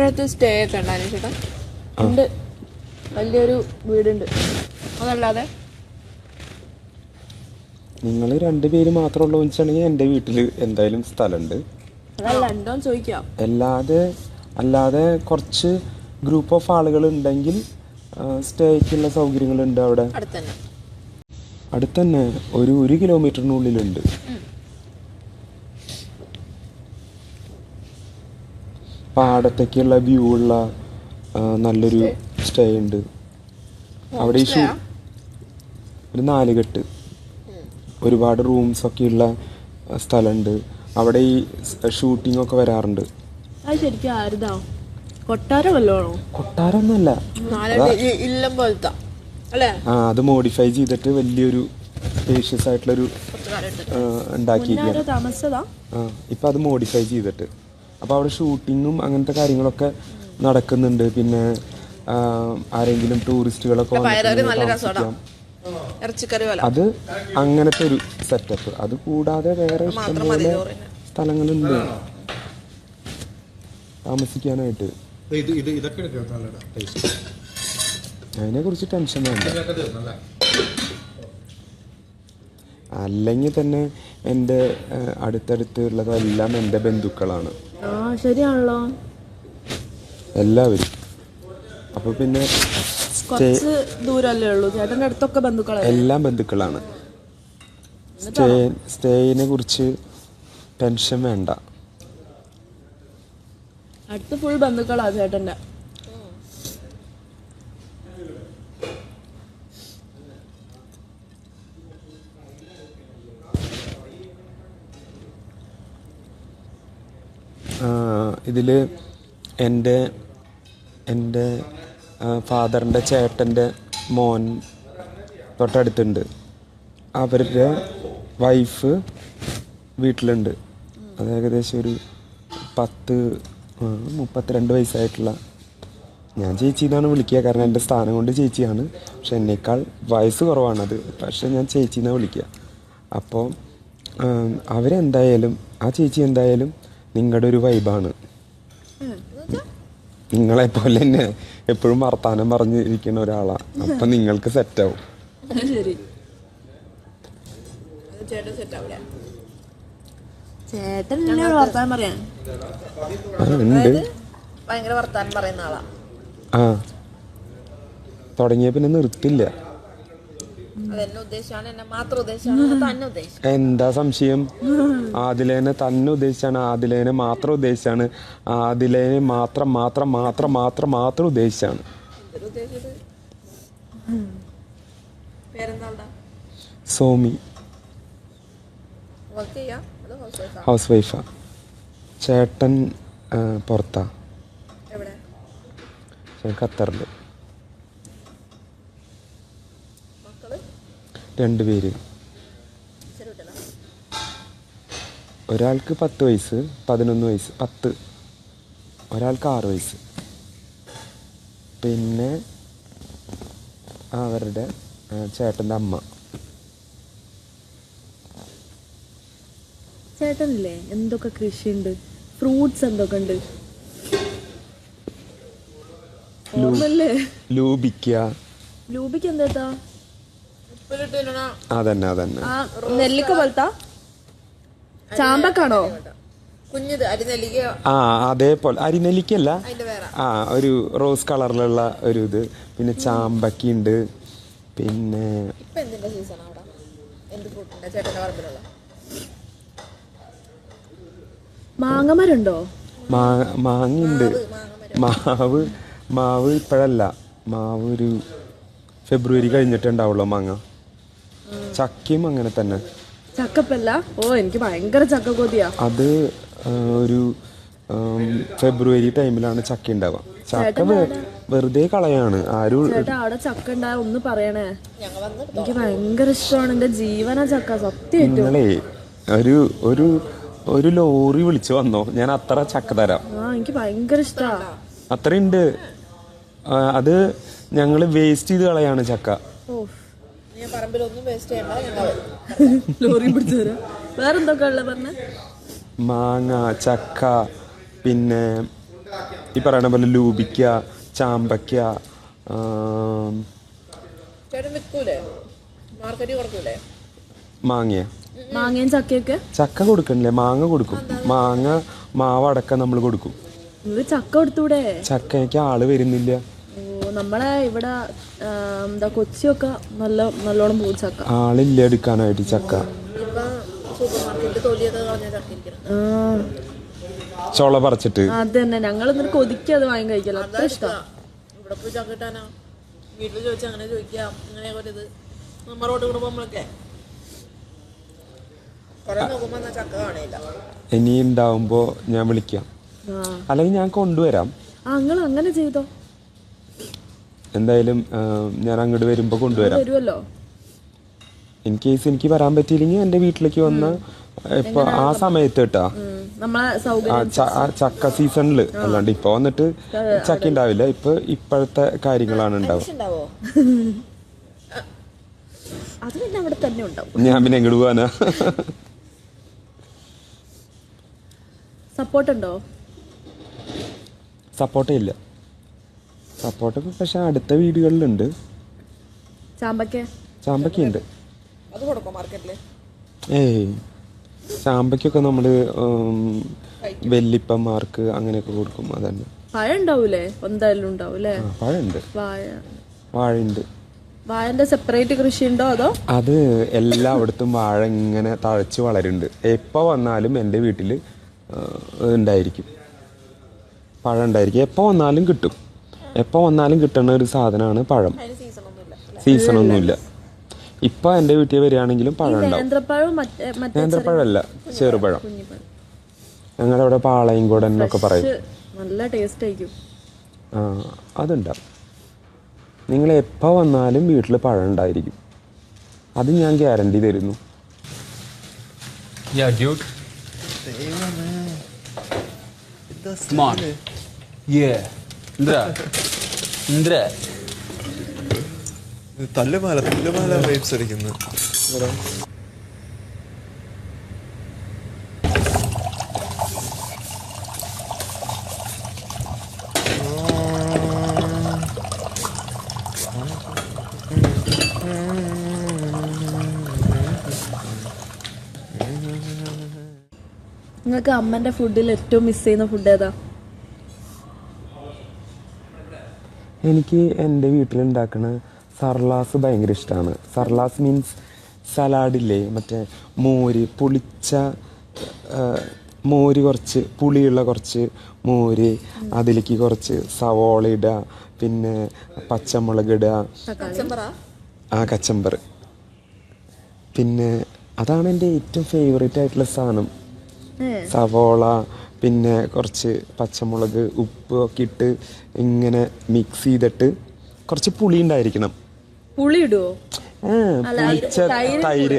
ചേട്ടനടുത്ത് stay ഒക്കെ ഉണ്ടായിരുന്നു ചേട്ടാ? ഉണ്ട്, വലിയൊരു വീടുണ്ട്. അതല്ലാതെ നിങ്ങൾ രണ്ടുപേര് മാത്രമുള്ള വെച്ചാണെങ്കിൽ എൻ്റെ വീട്ടിൽ എന്തായാലും സ്ഥലമുണ്ട്. അതല്ല ഉണ്ടോന്ന് ചോദിക്കാം. അല്ലാതെ കുറച്ച് ഗ്രൂപ്പ് ഓഫ് ആളുകൾ ഉണ്ടെങ്കിൽ സ്റ്റേക്കുള്ള സൗകര്യങ്ങളുണ്ട് അവിടെ അടുത്തന്നെ. ഒരു കിലോമീറ്ററിനുള്ളിലുണ്ട്. പാടത്തേക്കുള്ള വ്യൂ ഉള്ള നല്ലൊരു സ്റ്റേ ഉണ്ട് അവിടെ. ഒരു 4 കെട്ട് ഒരുപാട് റൂംസ് ഒക്കെ ഉള്ള സ്ഥലമുണ്ട് അവിടെ. ഈ ഷൂട്ടിംഗ് ഒക്കെ വരാറുണ്ട്. കൊട്ടാരമൊന്നുമല്ല, അത് മോഡിഫൈ ചെയ്തിട്ട് വലിയൊരു സ്പേഷ്യസ് ആയിട്ടുള്ളൊരു ഉണ്ടാക്കിയിരിക്കുകയാണ്. ഇപ്പം അത് മോഡിഫൈ ചെയ്തിട്ട് അപ്പോൾ അവിടെ ഷൂട്ടിങ്ങും അങ്ങനത്തെ കാര്യങ്ങളൊക്കെ നടക്കുന്നുണ്ട്. പിന്നെ ആരെങ്കിലും ടൂറിസ്റ്റുകളൊക്കെ അത് അങ്ങനത്തെ ഒരു സെറ്റപ്പ്. അത് കൂടാതെ വേറെ ഇഷ്ടംപോലെ സ്ഥലങ്ങളുണ്ട് താമസിക്കാനായിട്ട്. അതിനെ കുറിച്ച് ടെൻഷൻ വേണ്ട. അല്ലെങ്കിൽ തന്നെ എൻ്റെ അടുത്തടുത്തുള്ളതെല്ലാം എൻ്റെ ബന്ധുക്കളാണ്. ശരിയാണല്ലോ, എല്ലാവരും. അപ്പൊ പിന്നെ എല്ലാം ബന്ധുക്കളാണ്. സ്റ്റേയിനെ കുറിച്ച് ടെൻഷൻ വേണ്ട. അടുത്ത് ഫുൾ ബന്ധുക്കളാ ചേട്ടൻ്റെ. ഇതിൽ എൻ്റെ ഫാദറിൻ്റെ ചേട്ടൻ്റെ മോൻ തൊട്ടടുത്തുണ്ട്. അവരുടെ വൈഫ് വീട്ടിലുണ്ട്. അത് ഏകദേശം ഒരു 32 വയസ്സായിട്ടുള്ള, ഞാൻ ചേച്ചി എന്നാണ് വിളിക്കുക കാരണം എൻ്റെ സ്ഥാനം കൊണ്ട് ചേച്ചിയാണ്. പക്ഷെ എന്നേക്കാൾ വയസ്സ് കുറവാണത്, പക്ഷെ ഞാൻ ചേച്ചി എന്നാണ് വിളിക്കുക. അപ്പോൾ അവരെന്തായാലും ആ ചേച്ചി എന്തായാലും നിങ്ങളുടെ ഒരു വൈബാണ്. നിങ്ങളെപ്പോലെ തന്നെ എപ്പോഴും വർത്താനം പറഞ്ഞിരിക്കുന്ന ഒരാളാണ്. അപ്പം നിങ്ങൾക്ക് സെറ്റാവും. തുടങ്ങിയ പിന്നെ നിർത്തില്ല. എന്താ സംശയം? ആദിലേനെ തന്നെ ഉദ്ദേശിച്ചാണ്, ആദിലേനെ മാത്രം ഉദ്ദേശിച്ചാണ്, ആദിലേനെ മാത്രം ഉദ്ദേശിച്ചാണ്. സോമി ഹൗസ് വൈഫാ. ചേട്ടൻ പുറത്താ, ഖത്തറിൽ. 2 പേര്. ഒരാൾക്ക് 10 വയസ്സ്, 11 വയസ്സ്, 10. ഒരാൾക്ക് 6 വയസ്സ്. പിന്നെ അവരുടെ ചേട്ടൻ്റെ അമ്മ. ചേട്ടനില്ലേ എന്തൊക്കെ കൃഷിയുണ്ട്, ഫ്രൂട്ട്സ് എന്തൊക്കെ ഉണ്ട്? ലൂബിക്ക എന്താ? അതന്നെ നെല്ലിക്ക പോലത്തെ ചാമ്പക്കാണോ? അതേപോലെ അരിനെല്ലിക്കല്ല, ഒരു റോസ് കളറിലുള്ള ഒരു ഇത്. പിന്നെ ചാമ്പക്കുണ്ട്. പിന്നെ മാങ്ങമരുണ്ടോ? മാങ്ങയുണ്ട്. മാവ് ഇപ്പോഴല്ല, മാവ് ഒരു ഫെബ്രുവരി കഴിഞ്ഞിട്ടുണ്ടാവുള്ളൂ മാങ്ങ. ചക്കയും അങ്ങനെ തന്നെ. ചക്കപ്പല്ല? എനിക്ക് ഭയങ്കര ചക്ക കൊതിയാ. അത് ഒരു ഫെബ്രുവരി ടൈമിലാണ് ചക്ക ഉണ്ടാവുക. ചക്ക വെറുതെ കളയാണ്. ആരും അവിടെ ചക്ക ഉണ്ടായ ഒന്ന് പറയണേ, എനിക്ക് ഭയങ്കര ഇഷ്ടമാണ്. എന്റെ ജീവന ചക്ക. സത്യം നിങ്ങളെ ഒരു ലോറി വിളിച്ചു വന്നോ, ഞാൻ അത്ര ചക്ക തരാം. എനിക്ക് ഭയങ്കര ഇഷ്ടമാണ്. അത്രയുണ്ട്. അത് ഞങ്ങള് വേസ്റ്റ് ചെയ്ത് കളയാണ് ചക്ക. വേറെന്തൊക്കെ ഉള്ള പറഞ്ഞ? മാങ്ങ, ചക്ക, പിന്നെ ഈ പറയണ പോലെ ലൂബിക്ക, ചാമ്പയ്ക്ക, ചേട്ടൻ വിൽക്കൂലേ? മാർക്കറ്റിൽ കൊടുക്കൂലേ? മാങ്ങ. മാങ്ങയും ചക്കയൊക്കെ ചക്ക കൊടുക്കണില്ലേ, മാങ്ങ കൊടുക്കും. മാങ്ങ മാവടക്കം നമ്മൾ കൊടുക്കും. നിങ്ങള് ചക്ക കൊടുത്തൂടെ? ചക്കയ്ക്ക് ആള് വരുന്നില്ല. ഓ, നമ്മളെ ഇവിടെ എന്താ കൊച്ചിയൊക്കെ നല്ലോണം പോകും ചക്ക. ആളില്ല എടുക്കാനായിട്ട് ചക്ക. ചോള പറിച്ചിട്ട് അത് തന്നെ ഞങ്ങൾ എന്നിട്ട് കൊതിക്ക് അത് വാങ്ങി കഴിക്കല്ലോ. അത്ര ഇഷ്ടം. ഇവിടെ പോയി ചക്ക കിട്ടാനാ? വീട്ടിൽ ചോദിച്ചാൽ അങ്ങനെ ചോദിക്കാം. അങ്ങനെ ഒരു നമ്മൾ റോഡ് കൂടുമ്പോ നമ്മളൊക്കെ കുറെ നോക്കുമ്പോ ചക്ക കാണില്ല. ഇനി ഉണ്ടാവുമ്പോ ഞാൻ വിളിക്കാം, അല്ലെങ്കിൽ ഞാൻ കൊണ്ടുവരാം. നിങ്ങൾ അങ്ങനെ ചെയ്തോ. എന്തായാലും ഞാൻ അങ്ങോട്ട് വരുമ്പോ കൊണ്ടുവരാം. വരുമല്ലോ. ഇൻ കേസ് എനിക്ക് വരാൻ പറ്റിയില്ലെങ്കിൽ എൻ്റെ വീട്ടിലേക്ക് വന്ന ഇപ്പൊ ആ സമയത്ത് കേട്ടാ, നമ്മളെ സൗകര്യം ചക്ക സീസണില്. അല്ലാണ്ട് ഇപ്പൊ വന്നിട്ട് ചക്ക ഉണ്ടാവില്ല. ഇപ്പോഴത്തെ കാര്യങ്ങളാണ് ഉണ്ടാവുക. ഉണ്ടാവോ? അത് പിന്നെ അവിടെ തന്നെ ഉണ്ടാവും. ഞാൻ പിന്നെ എങ്ങോട്ട് പോവാനാ? സപ്പോർട്ട് ഉണ്ടോ? സപ്പോർട്ടേ ഇല്ല. സപ്പോർട്ടൊക്കെ പക്ഷെ അടുത്ത വീടുകളിലുണ്ട്. ചാമ്പയ്ക്കുണ്ട്. അത് കൊടുക്കോ മാർക്കറ്റില്? ഏയ്, ചാമ്പയ്ക്കൊക്കെ നമ്മള് വെല്ലിപ്പന്മാർക്ക് അങ്ങനെയൊക്കെ കൊടുക്കും. അതന്നെ. പഴം ഉണ്ടാവൂലേ? എന്തായാലും ഉണ്ടാവും അല്ലേ? പഴമുണ്ട്, വാഴയുണ്ട്. വാഴന്റെ സെപ്പറേറ്റ് കൃഷി ഉണ്ടോ അതോ? അത് എല്ലായിടത്തും വാഴ ഇങ്ങനെ തഴച്ച് വളരുന്നുണ്ട്. എപ്പോൾ വന്നാലും എൻ്റെ വീട്ടിൽ ഉണ്ടായിരിക്കും, പഴം ഉണ്ടായിരിക്കും. എപ്പോൾ വന്നാലും കിട്ടും. എപ്പോൾ വന്നാലും കിട്ടുന്ന ഒരു സാധനമാണ് പഴം. സീസണൊന്നുമില്ല. ഇപ്പം എൻ്റെ വീട്ടിൽ വരികയാണെങ്കിലും പഴം ഉണ്ടാവും. നേന്ത്രപ്പഴമല്ല, ചെറുപഴം. ഞങ്ങളവിടെ പാളയംകോടൻ എന്നൊക്കെ പറയും. നല്ല ടേസ്റ്റ് ആയിരിക്കും. അതുണ്ടാവും. നിങ്ങൾ എപ്പോൾ വന്നാലും വീട്ടിൽ പഴം ഉണ്ടായിരിക്കും. അത് ഞാൻ ഗ്യാരണ്ടി തരുന്നു. തല്ലുമാല വൈബ്സ് അടിക്കുന്നു. നിങ്ങൾക്ക് അമ്മന്റെ ഫുഡിൽ ഏറ്റവും മിസ് ചെയ്യുന്ന ഫുഡ് ഏതാ? എനിക്ക് എൻ്റെ വീട്ടിലുണ്ടാക്കുന്ന സർലാസ് ഭയങ്കര ഇഷ്ടമാണ്. സർലാസ് മീൻസ് സലാഡില്ലേ, മറ്റേ മോര് കുറച്ച് പുളിയുള്ള കുറച്ച് മോര്, അതിലേക്ക് കുറച്ച് സവോള ഇടുക, പിന്നെ പച്ചമുളക് ഇടുക, കച്ചമ്പർ. പിന്നെ അതാണ് എൻ്റെ ഏറ്റവും ഫേവറേറ്റ് ആയിട്ടുള്ള സാധനം. സവോള, പിന്നെ കുറച്ച് പച്ചമുളക്, ഉപ്പ് ഒക്കെ ഇട്ട് ഇങ്ങനെ മിക്സ് ചെയ്തിട്ട് കുറച്ച് പുളി ഉണ്ടായിരിക്കണം. പുളി ഇടുവോ? തൈര്.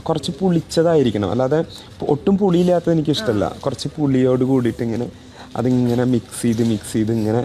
കുറച്ച് പുളിച്ചതായിരിക്കണം. അല്ലാതെ ഒട്ടും പുളിയില്ലാത്തത് എനിക്ക് ഇഷ്ടമല്ല. കുറച്ച് പുളിയോട് കൂടിയിട്ട് ഇങ്ങനെ അതിങ്ങനെ മിക്സ് ചെയ്ത് ഇങ്ങനെ